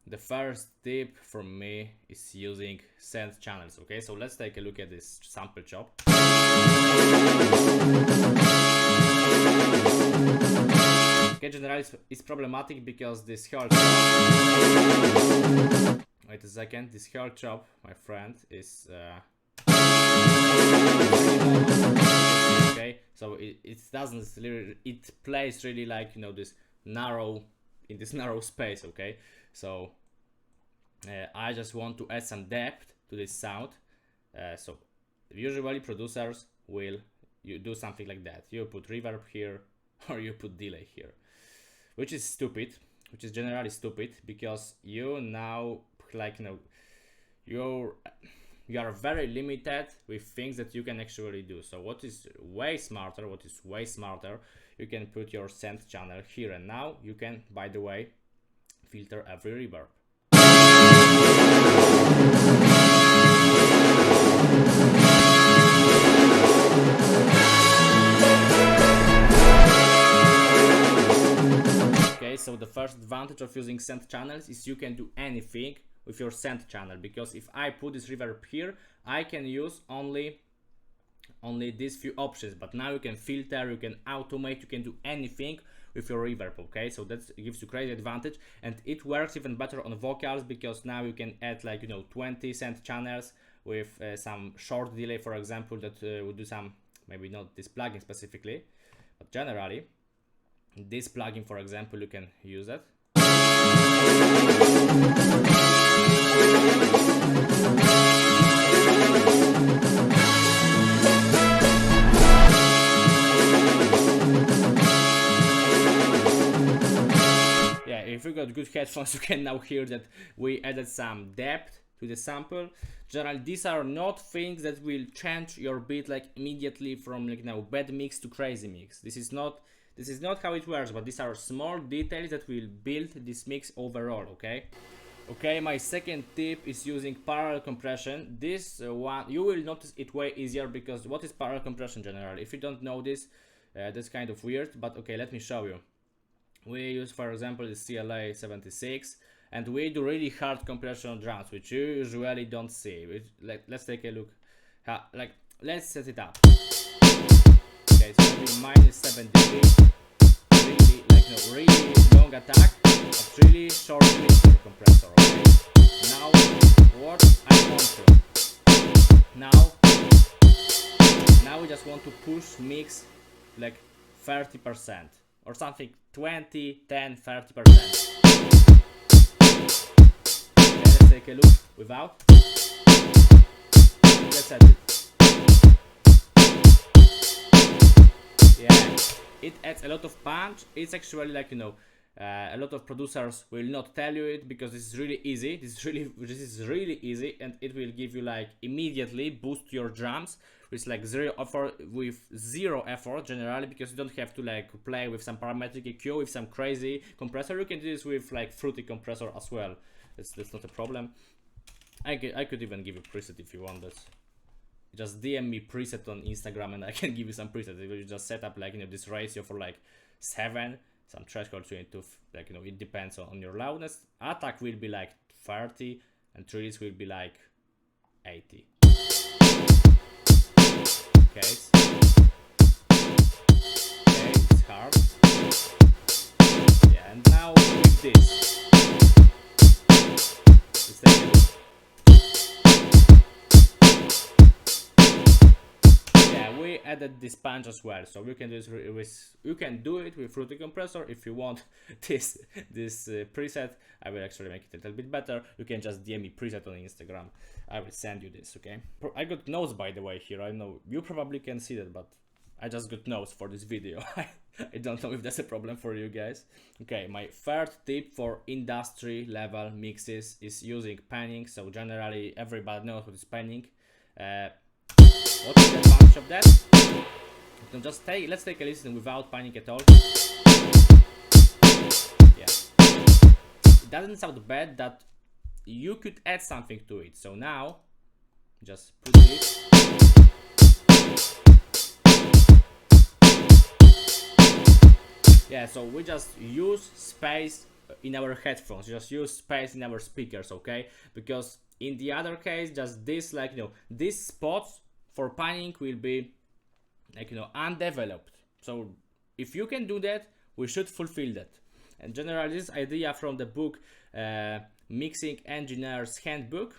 the first tip from me is using send channels. Okay, so let's take a look at this sample chop. Okay, generally it's problematic because this whole chop, wait a second, this whole chop, my friend, is okay, so it doesn't really, it plays really like, you know, this narrow, in this narrow space. Okay, so I just want to add some depth to this sound. So usually producers will do something like that. You put reverb here or you put delay here, which is stupid, which is generally stupid, because you now, like, you know, you are very limited with things that you can actually do. So what is way smarter, you can put your send channel here, and now you can, by the way, filter every reverb. Okay, so the first advantage of using send channels is you can do anything with your send channel, because if I put this reverb here, I can use only these few options, but now you can filter, you can automate, you can do anything with your reverb. Okay, so that gives you crazy advantage, and it works even better on vocals, because now you can add, like, you know, 20 send channels with some short delay, for example, that would do some, maybe not this plugin specifically, but generally this plugin, for example, you can use it. Yeah, if you got good headphones, you can now hear that we added some depth to the sample. Generally, these are not things that will change your beat like immediately from, like, now bad mix to crazy mix. This is not how it works, but these are small details that will build this mix overall. Okay, my second tip is using parallel compression. This one, you will notice it way easier, because what is parallel compression generally? If you don't know this, that's kind of weird, but okay, let me show you. We use, for example, the CLA 76, and we do really hard compression on drums, which you usually don't see. Let's take a look. Let's set it up. Okay, so maybe -7 dB, really, like, no, really long attack, but really short release for compressor. Okay, now what I want to, now we just want to push mix like 30% or something, 20, 10, 30%. Okay, let's take a look without. Let's set it. Yeah, it adds a lot of punch. It's actually, like, you know, a lot of producers will not tell you it, because this is really easy. This is really easy, and it will give you, like, immediately boost your drums with, like, zero effort generally, because you don't have to, like, play with some parametric EQ, with some crazy compressor. You can do this with, like, Fruity compressor as well. That's not a problem. I could even give you preset if you want that. Just DM me preset on Instagram and I can give you some preset. You just set up, like, you know, this ratio for like 7, some threshold to, like, you know, it depends on your loudness. Attack will be like 30 and release will be like 80. Okay, it's hard. Yeah, and now with this, let's take a look. We added this punch as well, so you can do it with Fruity compressor. If you want this preset, I will actually make it a little bit better. You can just DM me preset on Instagram. I will send you this. Okay, I got notes, by the way, here. I know you probably can see that, but I just got notes for this video. I don't know if that's a problem for you guys. Okay, my third tip for industry level mixes is using panning. So generally everybody knows what is panning. What is the advantage of that? You can just let's take a listen without panning at all. Yeah, it doesn't sound bad. That you could add something to it. So now, just put this. Yeah, so we just use space in our headphones, just use space in our speakers, okay? Because in the other case, just this, like, you know, these spots for panning will be, like, you know, undeveloped. So if you can do that, we should fulfill that. And generally, this idea from the book Mixing Engineer's Handbook,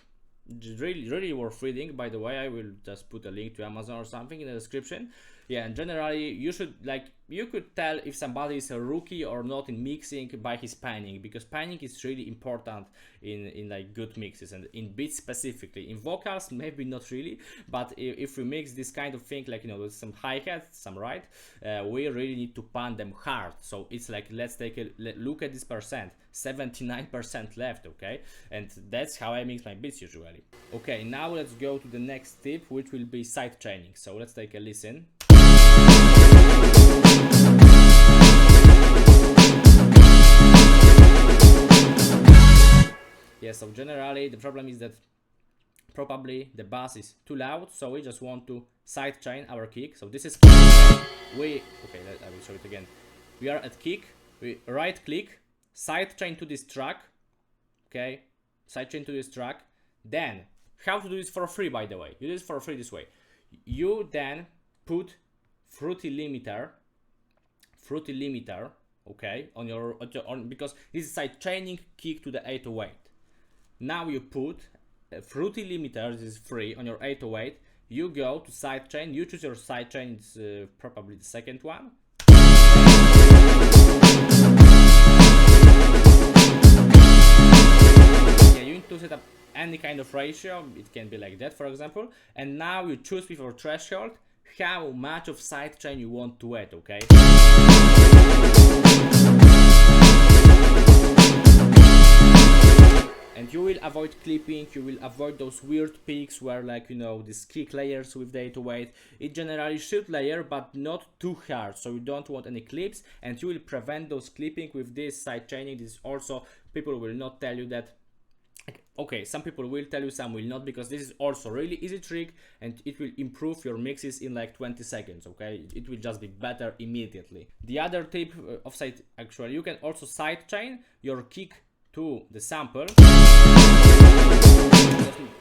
really worth reading, by the way. I will just put a link to Amazon or something in the description. Yeah, and generally you should, like, you could tell if somebody is a rookie or not in mixing by his panning, because panning is really important in like good mixes and in beats specifically. In vocals maybe not really, but if we mix this kind of thing, like, you know, with some hi-hats, some right, we really need to pan them hard. So it's like, let's take a look at this percent, 79% left, okay? And that's how I mix my beats usually. Okay, now let's go to the next tip, which will be side chaining. So let's take a listen. Yeah, so generally the problem is that probably the bass is too loud, so we just want to side chain our kick. So this is I will show it again. We are at kick, we right click, side chain to this track, okay, side chain to this track. Then how to do this for free, by the way? You do this for free this way. You then put fruity limiter, okay, on your because this is side chaining kick to the 808. Now you put a fruity limiter, this is free, on your 808. You go to side chain, you choose your side chain, it's probably the second one. Yeah, you need to set up any kind of ratio, it can be like that, for example. And now you choose with your threshold how much of side chain you want to add, okay? And you will avoid clipping, you will avoid those weird peaks where, like, you know, these kick layers with the 808. It generally should layer, but not too hard, so you don't want any clips, and you will prevent those clipping with this side chaining. This also, people will not tell you that. Okay, some people will tell you, some will not, because this is also really easy trick and it will improve your mixes in like 20 seconds, okay? It will just be better immediately. The other tip of side, actually, you can also side chain your kick to the sample.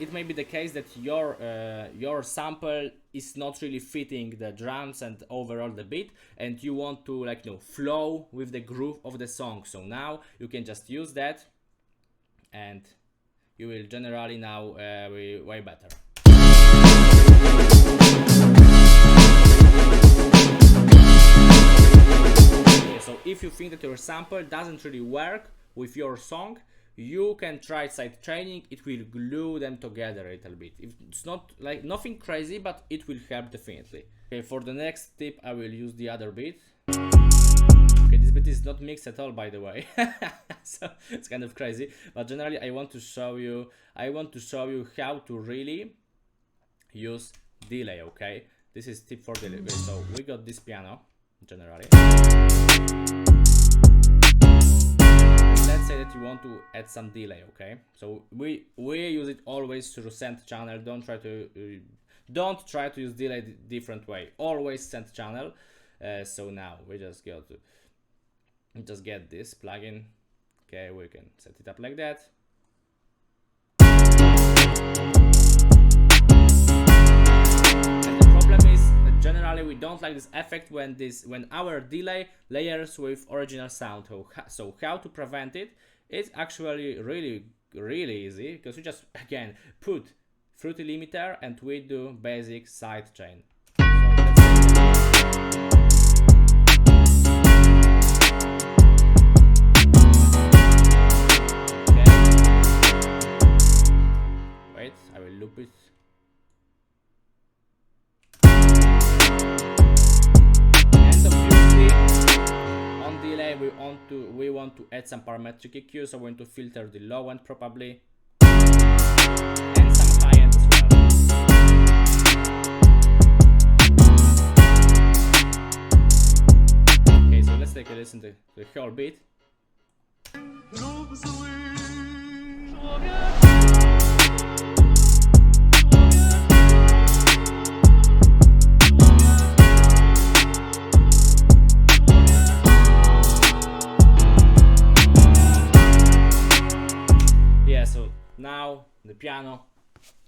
It may be the case that your sample is not really fitting the drums and overall the beat, and you want to, like, you know, flow with the groove of the song. So now you can just use that and you will generally now be way better. Okay, so if you think that your sample doesn't really work with your song, you can try side chaining. It will glue them together a little bit. It's not like nothing crazy, but it will help definitely. Okay, for the next tip I will use the other beat. Okay, this beat is not mixed at all, by the way. So it's kind of crazy, but generally I want to show you how to really use delay, okay? This is tip for delay. Okay, so we got this piano generally. Let's say that you want to add some delay, okay? So we use it always through send channel. Don't try to use delay different way. Always send channel. So now we just go to get this plugin. Okay, we can set it up like that. And the problem is that generally we don't like this effect when our delay layers with original sound. So how to prevent it? It's actually really easy, because we just again put fruity limiter and we do basic side chain. I will loop it. And obviously on delay we want to add some parametric EQ, so we're going to filter the low end probably and some high end as well. Okay, so let's take a listen to the whole beat. yeah, so now the piano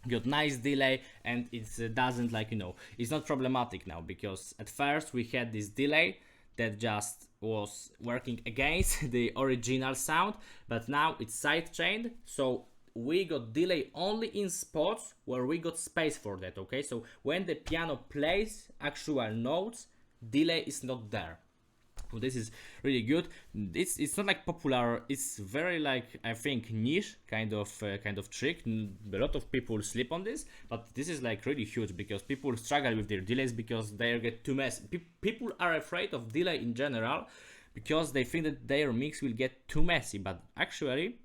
got nice delay, and it doesn't, like, you know, it's not problematic now, because at first we had this delay that just was working against the original sound, but now it's sidechained, so we got delay only in spots where we got space for that. Okay, so when the piano plays actual notes, delay is not there. So this is really good. It's not like popular. It's very, like, I think, niche kind of trick. A lot of people sleep on this, but this is like really huge, because people struggle with their delays because they get too messy. People are afraid of delay in general because they think that their mix will get too messy, but actually,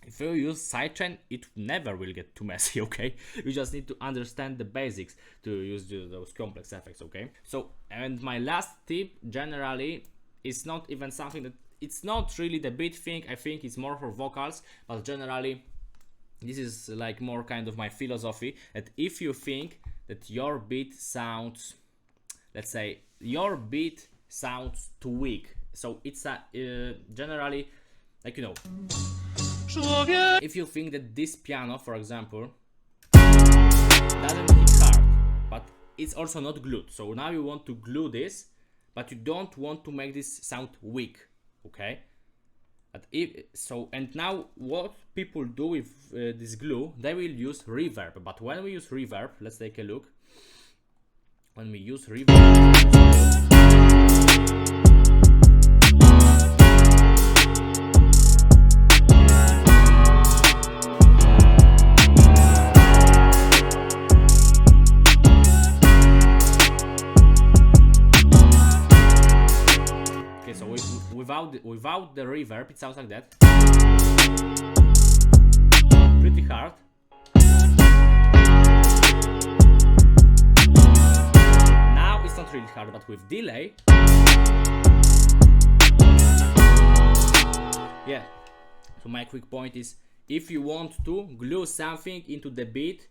if you use sidechain, it never will get too messy. Okay, you just need to understand the basics to use those complex effects. Okay, so, and my last tip generally is not even something that, it's not really the beat thing. I think it's more for vocals, but generally this is like more kind of my philosophy, that if you think that your beat sounds, let's say your beat sounds too weak, so it's a generally, like, you know, if you think that this piano, for example, doesn't hit hard, but it's also not glued, so now you want to glue this, but you don't want to make this sound weak. Okay, but and now what people do with this glue, they will use reverb. But when we use reverb, let's take a look. When we use reverb, without the reverb, it sounds like that. Pretty hard. Now it's not really hard, but with delay, yeah. So my quick point is, if you want to glue something into the beat,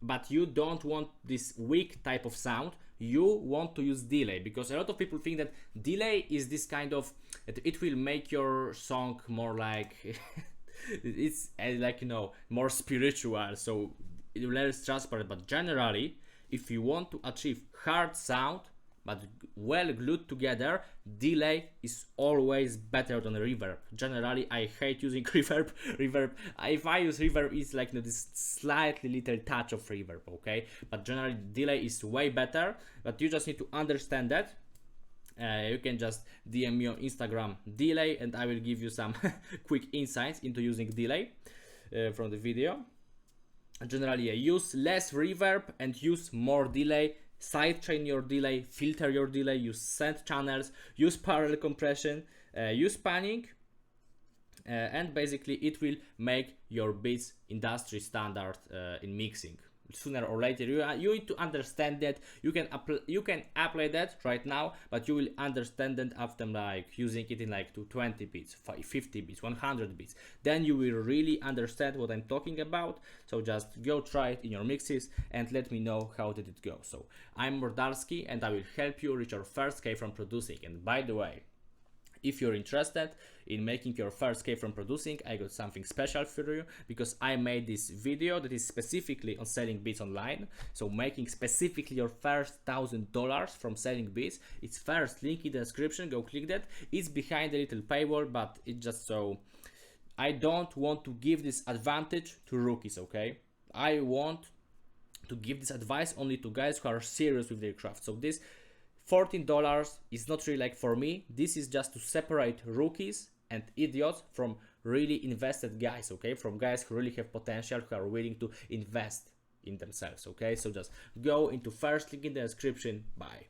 but you don't want this weak type of sound, you want to use delay, because a lot of people think that delay is this kind of, it will make your song more like it's like, you know, more spiritual, so it will less transparent. But generally, if you want to achieve hard sound but well glued together, delay is always better than reverb. Generally, I hate using reverb. If I use reverb, it's like, you know, this slightly little touch of reverb. Okay, but generally delay is way better, but you just need to understand that. You can just DM me on Instagram delay, and I will give you some quick insights into using delay from the video. Generally, use less reverb and use more delay. Sidechain your delay, filter your delay, use send channels, use parallel compression, use panning, and basically it will make your beats industry standard in mixing. Sooner or later, you need to understand that. You can apply that right now, but you will understand that after, like, using it in like 20 beats, 50 beats, 100 beats. Then you will really understand what I'm talking about. So just go try it in your mixes and let me know how did it go. So I'm Mordarski, and I will help you reach your first K from producing. And by the way, if you're interested in making your first K from producing, I got something special for you, because I made this video that is specifically on selling beats online. So making specifically your first $1,000 from selling beats. It's first link in the description, go click that. It's behind a little paywall, but it's just so, I don't want to give this advantage to rookies. Okay, I want to give this advice only to guys who are serious with their craft. So this $14 is not really like for me. This is just to separate rookies and idiots from really invested guys. Okay, from guys who really have potential, who are willing to invest in themselves. Okay, so just go into first link in the description. Bye.